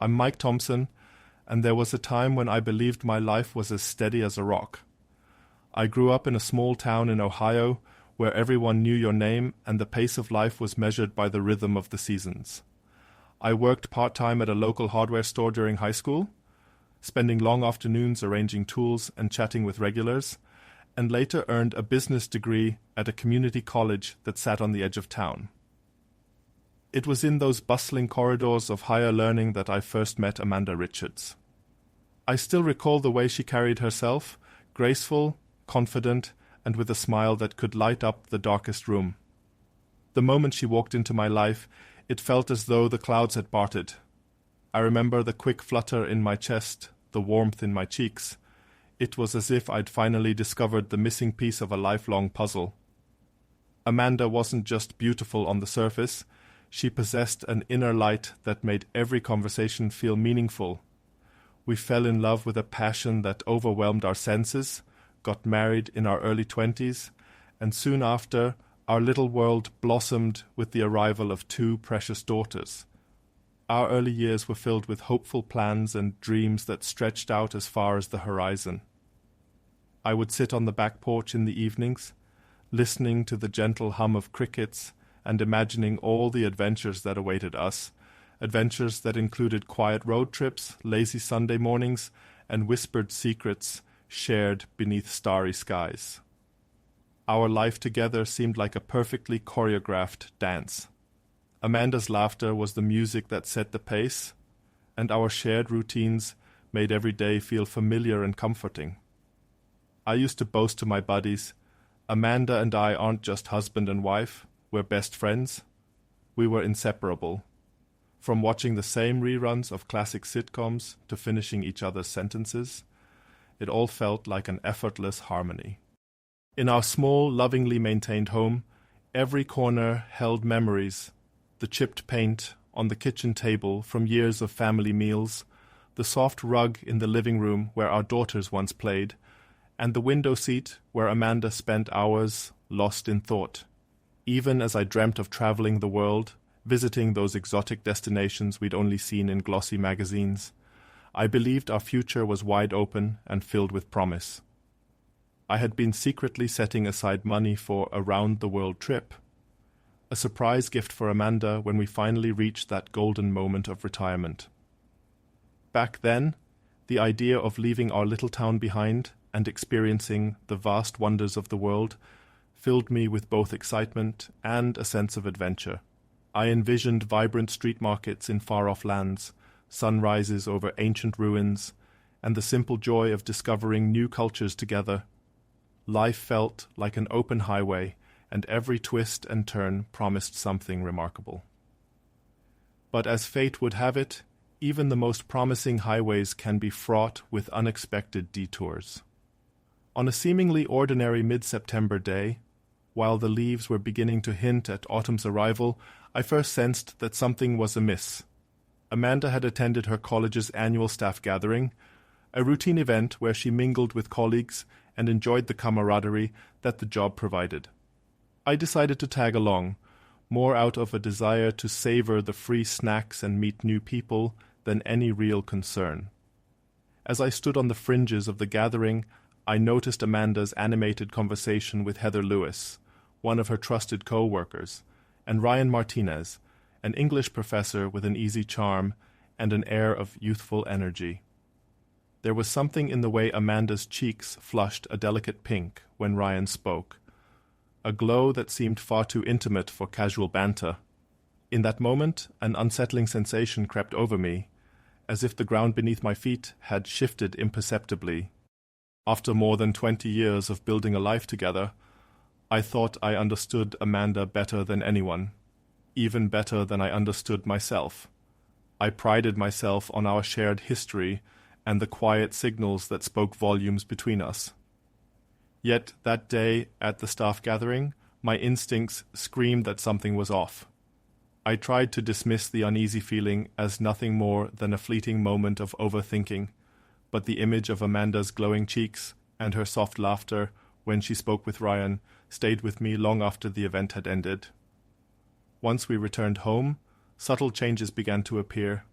I'm Mike Thompson, and there was a time when I believed my life was as steady as a rock. I grew up in a small town in Ohio where everyone knew your name and the pace of life was measured by the rhythm of the seasons. I worked part-time at a local hardware store during high school, spending long afternoons arranging tools and chatting with regulars, and later earned a business degree at a community college that sat on the edge of town. It was in those bustling corridors of higher learning that I first met Amanda Richards. I still recall the way she carried herself, graceful, confident, and with a smile that could light up the darkest room. The moment she walked into my life, it felt as though the clouds had parted. I remember the quick flutter in my chest, the warmth in my cheeks. It was as if I'd finally discovered the missing piece of a lifelong puzzle. Amanda wasn't just beautiful on the surface, she possessed an inner light that made every conversation feel meaningful. We fell in love with a passion that overwhelmed our senses, got married in our early 20s, and soon after, our little world blossomed with the arrival of 2 precious daughters. Our early years were filled with hopeful plans and dreams that stretched out as far as the horizon. I would sit on the back porch in the evenings, listening to the gentle hum of crickets and imagining all the adventures that awaited us, adventures that included quiet road trips, lazy Sunday mornings, and whispered secrets shared beneath starry skies. Our life together seemed like a perfectly choreographed dance. Amanda's laughter was the music that set the pace, and our shared routines made every day feel familiar and comforting. I used to boast to my buddies, Amanda and I aren't just husband and wife, we're best friends. We were inseparable. From watching the same reruns of classic sitcoms to finishing each other's sentences, it all felt like an effortless harmony. In our small, lovingly maintained home, every corner held memories, the chipped paint on the kitchen table from years of family meals, the soft rug in the living room where our daughters once played, and the window seat where Amanda spent hours lost in thought. Even as I dreamt of traveling the world, visiting those exotic destinations we'd only seen in glossy magazines, I believed our future was wide open and filled with promise. I had been secretly setting aside money for a round-the-world trip, a surprise gift for Amanda when we finally reached that golden moment of retirement. Back then, the idea of leaving our little town behind and experiencing the vast wonders of the world filled me with both excitement and a sense of adventure. I envisioned vibrant street markets in far-off lands, sunrises over ancient ruins, and the simple joy of discovering new cultures together. Life felt like an open highway, and every twist and turn promised something remarkable. But as fate would have it, even the most promising highways can be fraught with unexpected detours. On a seemingly ordinary mid-September day, while the leaves were beginning to hint at autumn's arrival, I first sensed that something was amiss. Amanda had attended her college's annual staff gathering, a routine event where she mingled with colleagues and enjoyed the camaraderie that the job provided. I decided to tag along, more out of a desire to savor the free snacks and meet new people than any real concern. As I stood on the fringes of the gathering, I noticed Amanda's animated conversation with Heather Lewis, one of her trusted co-workers, and Ryan Martinez, an English professor with an easy charm and an air of youthful energy. There was something in the way Amanda's cheeks flushed a delicate pink when Ryan spoke, a glow that seemed far too intimate for casual banter. In that moment, an unsettling sensation crept over me, as if the ground beneath my feet had shifted imperceptibly. After more than 20 years of building a life together, I thought I understood Amanda better than anyone, even better than I understood myself. I prided myself on our shared history and the quiet signals that spoke volumes between us. Yet that day at the staff gathering, my instincts screamed that something was off. I tried to dismiss the uneasy feeling as nothing more than a fleeting moment of overthinking, but the image of Amanda's glowing cheeks and her soft laughter when she spoke with Ryan stayed with me long after the event had ended. Once we returned home, subtle changes began to appear.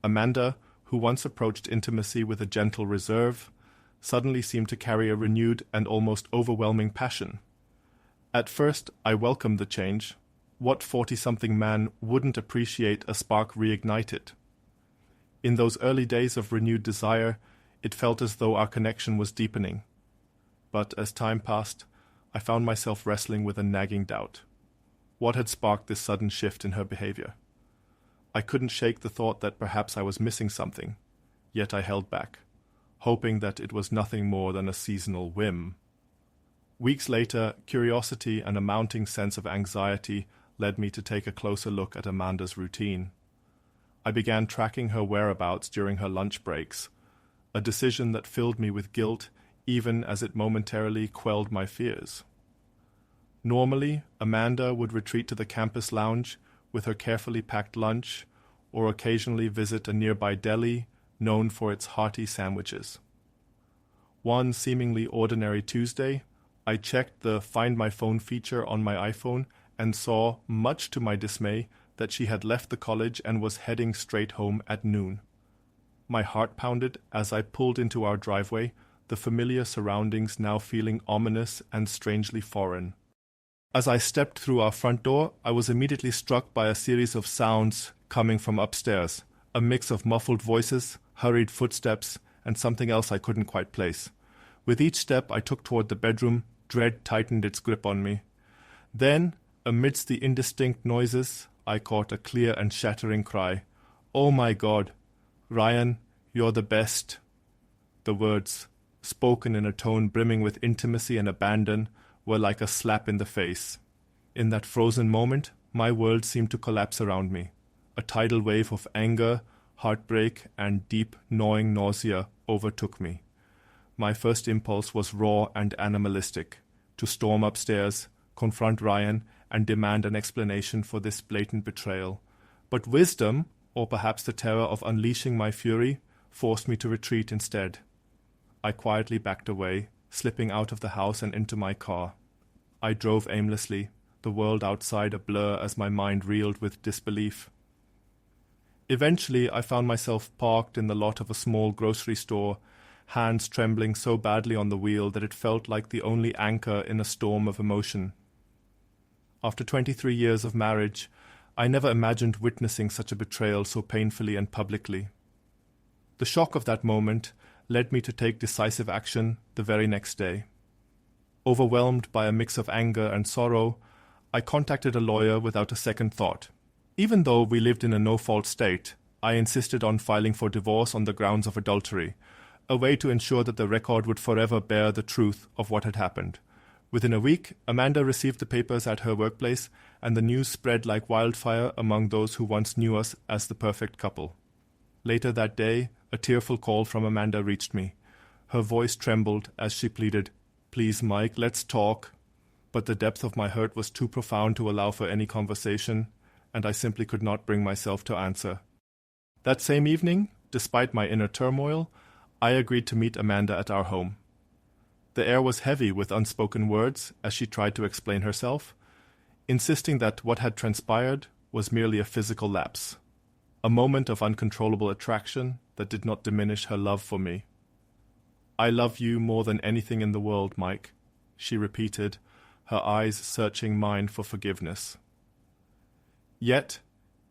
Amanda, who once approached intimacy with a gentle reserve, suddenly seemed to carry a renewed and almost overwhelming passion. At first, I welcomed the change. What 40-something man wouldn't appreciate a spark reignited? In those early days of renewed desire, it felt as though our connection was deepening. But as time passed, I found myself wrestling with a nagging doubt. What had sparked this sudden shift in her behavior? I couldn't shake the thought that perhaps I was missing something, yet I held back, hoping that it was nothing more than a seasonal whim. Weeks later, curiosity and a mounting sense of anxiety led me to take a closer look at Amanda's routine. I began tracking her whereabouts during her lunch breaks, a decision that filled me with guilt even as it momentarily quelled my fears. Normally, Amanda would retreat to the campus lounge with her carefully packed lunch, or occasionally visit a nearby deli known for its hearty sandwiches. One seemingly ordinary Tuesday, I checked the Find My Phone feature on my iPhone and saw, much to my dismay, that she had left the college and was heading straight home at noon. My heart pounded as I pulled into our driveway, the familiar surroundings now feeling ominous and strangely foreign. As I stepped through our front door, I was immediately struck by a series of sounds coming from upstairs, a mix of muffled voices, hurried footsteps, and something else I couldn't quite place. With each step I took toward the bedroom, dread tightened its grip on me. Then, amidst the indistinct noises, I caught a clear and shattering cry. "Oh my God! Ryan, you're the best!" The words, spoken in a tone brimming with intimacy and abandon, were like a slap in the face. In that frozen moment, my world seemed to collapse around me. A tidal wave of anger, heartbreak, and deep, gnawing nausea overtook me. My first impulse was raw and animalistic, to storm upstairs, confront Ryan, and demand an explanation for this blatant betrayal. But wisdom, or perhaps the terror of unleashing my fury, forced me to retreat instead. I quietly backed away, slipping out of the house and into my car. I drove aimlessly, the world outside a blur as my mind reeled with disbelief. Eventually, I found myself parked in the lot of a small grocery store, hands trembling so badly on the wheel that it felt like the only anchor in a storm of emotion. After 23 years of marriage, I never imagined witnessing such a betrayal so painfully and publicly. The shock of that moment led me to take decisive action the very next day. Overwhelmed by a mix of anger and sorrow, I contacted a lawyer without a second thought. Even though we lived in a no-fault state, I insisted on filing for divorce on the grounds of adultery, a way to ensure that the record would forever bear the truth of what had happened. Within a week, Amanda received the papers at her workplace, and the news spread like wildfire among those who once knew us as the perfect couple. Later that day, a tearful call from Amanda reached me. Her voice trembled as she pleaded, "Please, Mike, let's talk." But the depth of my hurt was too profound to allow for any conversation, and I simply could not bring myself to answer. That same evening, despite my inner turmoil, I agreed to meet Amanda at our home. The air was heavy with unspoken words as she tried to explain herself, insisting that what had transpired was merely a physical lapse, a moment of uncontrollable attraction that did not diminish her love for me. "I love you more than anything in the world, Mike," she repeated, her eyes searching mine for forgiveness. Yet,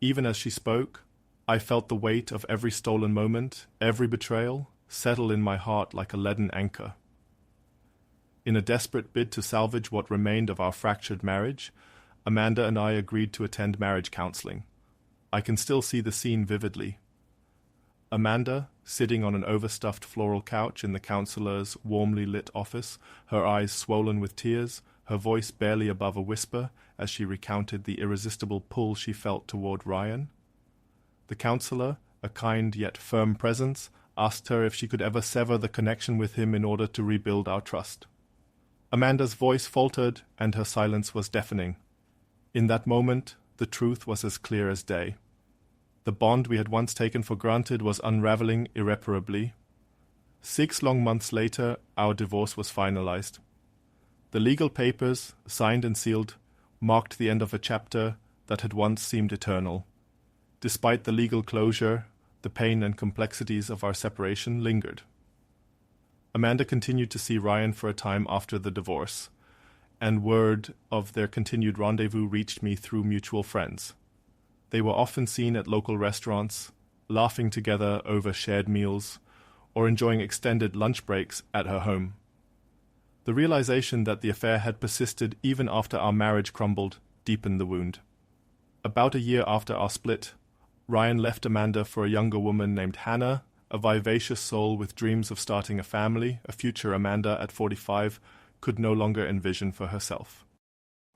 even as she spoke, I felt the weight of every stolen moment, every betrayal, settle in my heart like a leaden anchor. In a desperate bid to salvage what remained of our fractured marriage, Amanda and I agreed to attend marriage counseling. I can still see the scene vividly. Amanda, sitting on an overstuffed floral couch in the counselor's warmly lit office, her eyes swollen with tears, her voice barely above a whisper as she recounted the irresistible pull she felt toward Ryan. The counselor, a kind yet firm presence, asked her if she could ever sever the connection with him in order to rebuild our trust. Amanda's voice faltered, and her silence was deafening. In that moment, the truth was as clear as day. The bond we had once taken for granted was unraveling irreparably. 6 long months later, our divorce was finalized. The legal papers, signed and sealed, marked the end of a chapter that had once seemed eternal. Despite the legal closure, the pain and complexities of our separation lingered. Amanda continued to see Ryan for a time after the divorce, and word of their continued rendezvous reached me through mutual friends. They were often seen at local restaurants, laughing together over shared meals, or enjoying extended lunch breaks at her home. The realization that the affair had persisted even after our marriage crumbled deepened the wound. About a year after our split, Ryan left Amanda for a younger woman named Hannah, a vivacious soul with dreams of starting a family, a future Amanda at 45 could no longer envision for herself.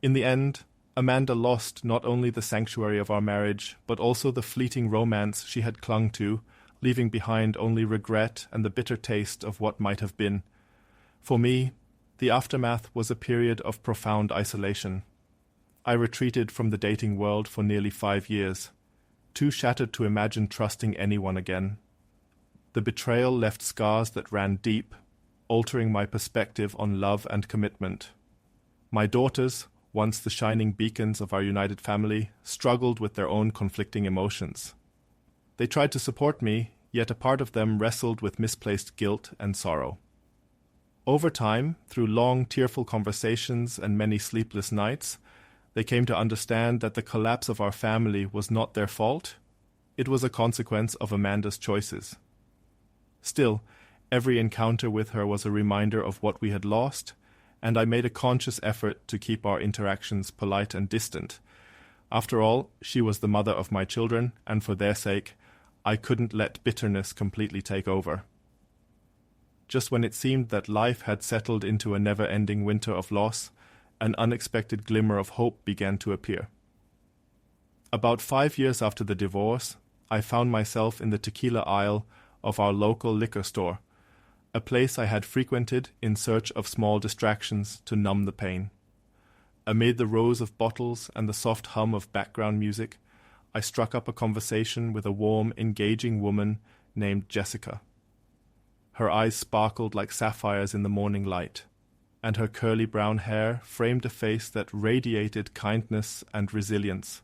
In the end, Amanda lost not only the sanctuary of our marriage, but also the fleeting romance she had clung to, leaving behind only regret and the bitter taste of what might have been. For me, the aftermath was a period of profound isolation. I retreated from the dating world for nearly 5 years, too shattered to imagine trusting anyone again. The betrayal left scars that ran deep, altering my perspective on love and commitment. My daughters, once the shining beacons of our united family, struggled with their own conflicting emotions. They tried to support me, yet a part of them wrestled with misplaced guilt and sorrow. Over time, through long, tearful conversations and many sleepless nights, they came to understand that the collapse of our family was not their fault. It was a consequence of Amanda's choices. Still, every encounter with her was a reminder of what we had lost, and I made a conscious effort to keep our interactions polite and distant. After all, she was the mother of my children, and for their sake, I couldn't let bitterness completely take over. Just when it seemed that life had settled into a never-ending winter of loss, an unexpected glimmer of hope began to appear. About 5 years after the divorce, I found myself in the tequila aisle of our local liquor store, a place I had frequented in search of small distractions to numb the pain. Amid the rows of bottles and the soft hum of background music, I struck up a conversation with a warm, engaging woman named Jessica. Her eyes sparkled like sapphires in the morning light, and her curly brown hair framed a face that radiated kindness and resilience.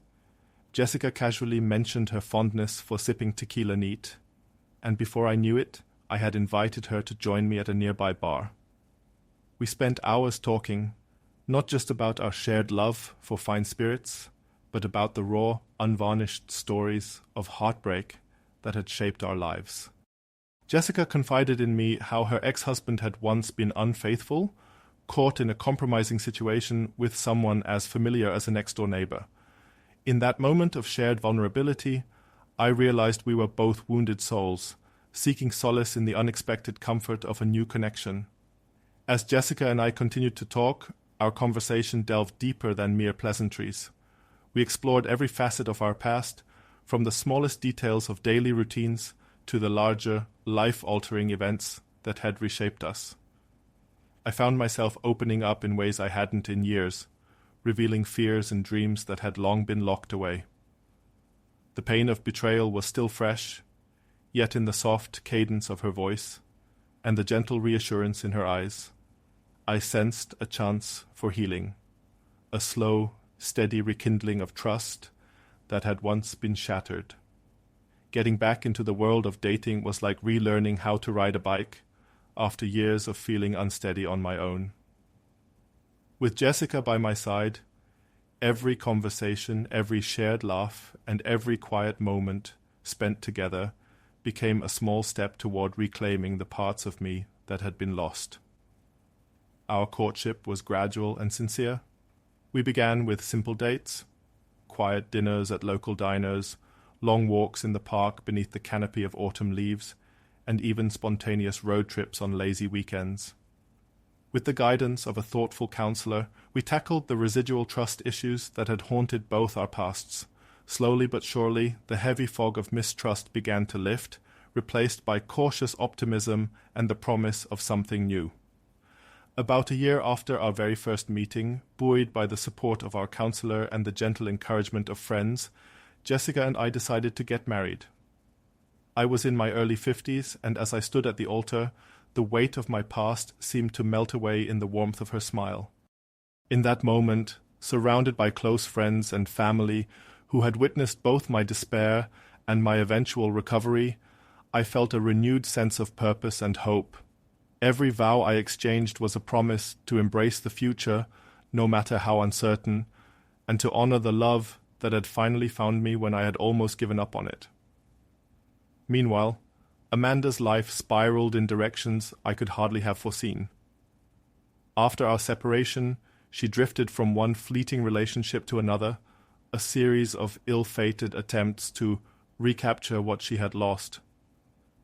Jessica casually mentioned her fondness for sipping tequila neat, and before I knew it, I had invited her to join me at a nearby bar. We spent hours talking, not just about our shared love for fine spirits, but about the raw, unvarnished stories of heartbreak that had shaped our lives. Jessica confided in me how her ex-husband had once been unfaithful, caught in a compromising situation with someone as familiar as a next-door neighbor. In that moment of shared vulnerability, I realized we were both wounded souls, seeking solace in the unexpected comfort of a new connection. As Jessica and I continued to talk, our conversation delved deeper than mere pleasantries. We explored every facet of our past, from the smallest details of daily routines to the larger, life-altering events that had reshaped us. I found myself opening up in ways I hadn't in years, revealing fears and dreams that had long been locked away. The pain of betrayal was still fresh, yet in the soft cadence of her voice and the gentle reassurance in her eyes, I sensed a chance for healing, a slow, steady rekindling of trust that had once been shattered. Getting back into the world of dating was like relearning how to ride a bike after years of feeling unsteady on my own. With Jessica by my side, every conversation, every shared laugh, and every quiet moment spent together became a small step toward reclaiming the parts of me that had been lost. Our courtship was gradual and sincere. We began with simple dates, quiet dinners at local diners, long walks in the park beneath the canopy of autumn leaves, and even spontaneous road trips on lazy weekends. With the guidance of a thoughtful counselor, we tackled the residual trust issues that had haunted both our pasts. Slowly but surely, the heavy fog of mistrust began to lift, replaced by cautious optimism and the promise of something new. About a year after our very first meeting, buoyed by the support of our counselor and the gentle encouragement of friends, Jessica and I decided to get married. I was in my early 50s, and as I stood at the altar, the weight of my past seemed to melt away in the warmth of her smile. In that moment, surrounded by close friends and family who had witnessed both my despair and my eventual recovery, I felt a renewed sense of purpose and hope. Every vow I exchanged was a promise to embrace the future, no matter how uncertain, and to honor the love that had finally found me when I had almost given up on it. Meanwhile, Amanda's life spiraled in directions I could hardly have foreseen. After our separation, she drifted from one fleeting relationship to another, a series of ill-fated attempts to recapture what she had lost.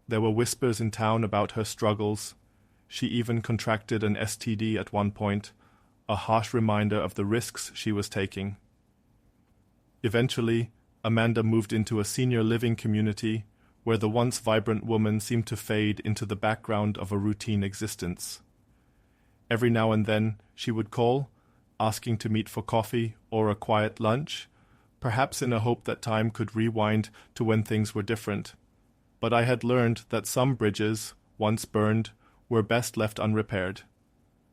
There were whispers in town about her struggles. She even contracted an STD at one point, a harsh reminder of the risks she was taking. Eventually, Amanda moved into a senior living community where the once vibrant woman seemed to fade into the background of a routine existence. Every now and then she would call, asking to meet for coffee or a quiet lunch, perhaps in a hope that time could rewind to when things were different. But I had learned that some bridges, once burned, were best left unrepaired.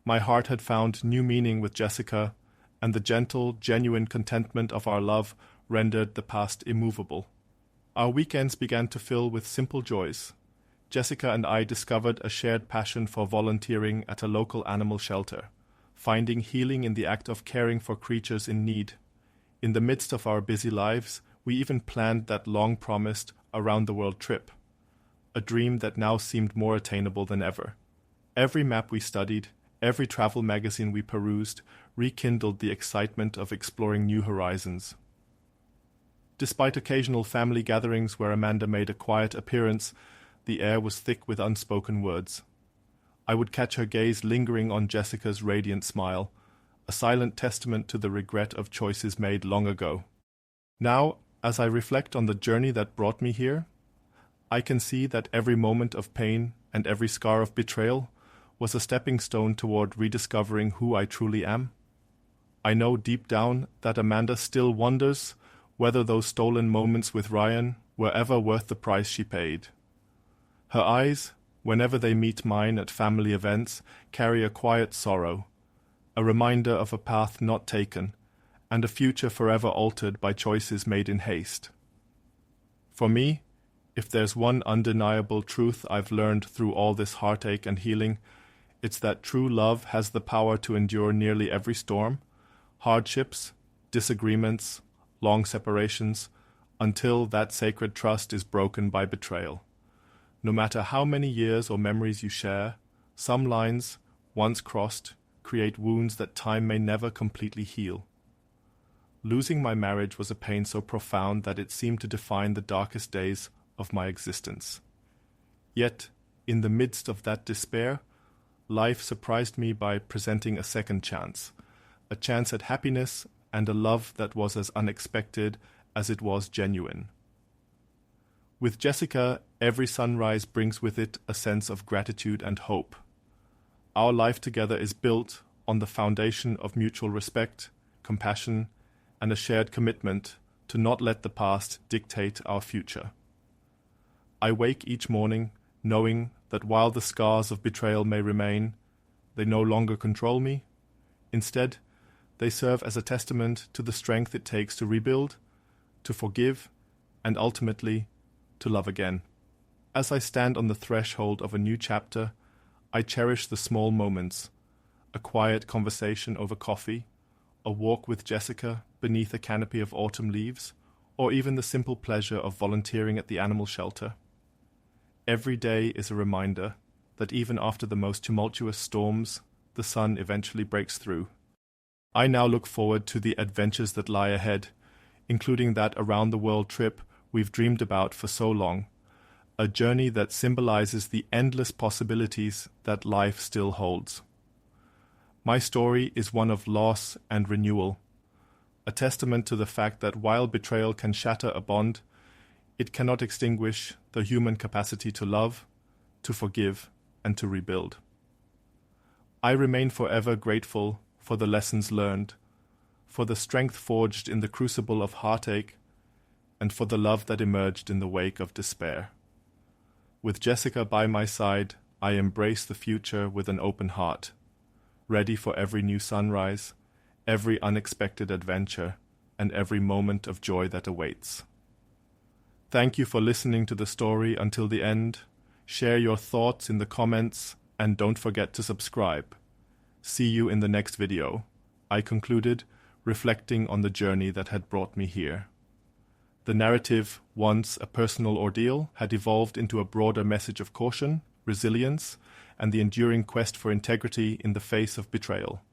My heart had found new meaning with Jessica, and the gentle, genuine contentment of our love rendered the past immovable. Our weekends began to fill with simple joys. Jessica and I discovered a shared passion for volunteering at a local animal shelter, finding healing in the act of caring for creatures in need. In the midst of our busy lives, we even planned that long-promised around-the-world trip, a dream that now seemed more attainable than ever. Every map we studied, every travel magazine we perused, rekindled the excitement of exploring new horizons. Despite occasional family gatherings where Amanda made a quiet appearance, the air was thick with unspoken words. I would catch her gaze lingering on Jessica's radiant smile, a silent testament to the regret of choices made long ago. Now, as I reflect on the journey that brought me here, I can see that every moment of pain and every scar of betrayal was a stepping stone toward rediscovering who I truly am. I know deep down that Amanda still wonders whether those stolen moments with Ryan were ever worth the price she paid. Her eyes, whenever they meet mine at family events, carry a quiet sorrow, a reminder of a path not taken, and a future forever altered by choices made in haste. For me, if there's one undeniable truth I've learned through all this heartache and healing, it's that true love has the power to endure nearly every storm, hardships, disagreements, long separations, until that sacred trust is broken by betrayal. No matter how many years or memories you share, some lines, once crossed, create wounds that time may never completely heal. Losing my marriage was a pain so profound that it seemed to define the darkest days of my existence. Yet, in the midst of that despair, life surprised me by presenting a second chance, a chance at happiness and a love that was as unexpected as it was genuine. With Jessica, every sunrise brings with it a sense of gratitude and hope. Our life together is built on the foundation of mutual respect, compassion, and a shared commitment to not let the past dictate our future. I wake each morning knowing that while the scars of betrayal may remain, they no longer control me. Instead, they serve as a testament to the strength it takes to rebuild, to forgive, and ultimately, to love again. As I stand on the threshold of a new chapter, I cherish the small moments, a quiet conversation over coffee, a walk with Jessica beneath a canopy of autumn leaves, or even the simple pleasure of volunteering at the animal shelter. Every day is a reminder that even after the most tumultuous storms, the sun eventually breaks through. I now look forward to the adventures that lie ahead, including that around-the-world trip we've dreamed about for so long, a journey that symbolizes the endless possibilities that life still holds. My story is one of loss and renewal, a testament to the fact that while betrayal can shatter a bond, it cannot extinguish the human capacity to love, to forgive, and to rebuild. I remain forever grateful for the lessons learned, for the strength forged in the crucible of heartache, and for the love that emerged in the wake of despair. With Jessica by my side, I embrace the future with an open heart, ready for every new sunrise, every unexpected adventure, and every moment of joy that awaits. Thank you for listening to the story until the end. Share your thoughts in the comments and don't forget to subscribe. See you in the next video. I concluded, reflecting on the journey that had brought me here. The narrative, once a personal ordeal, had evolved into a broader message of caution, resilience, and the enduring quest for integrity in the face of betrayal.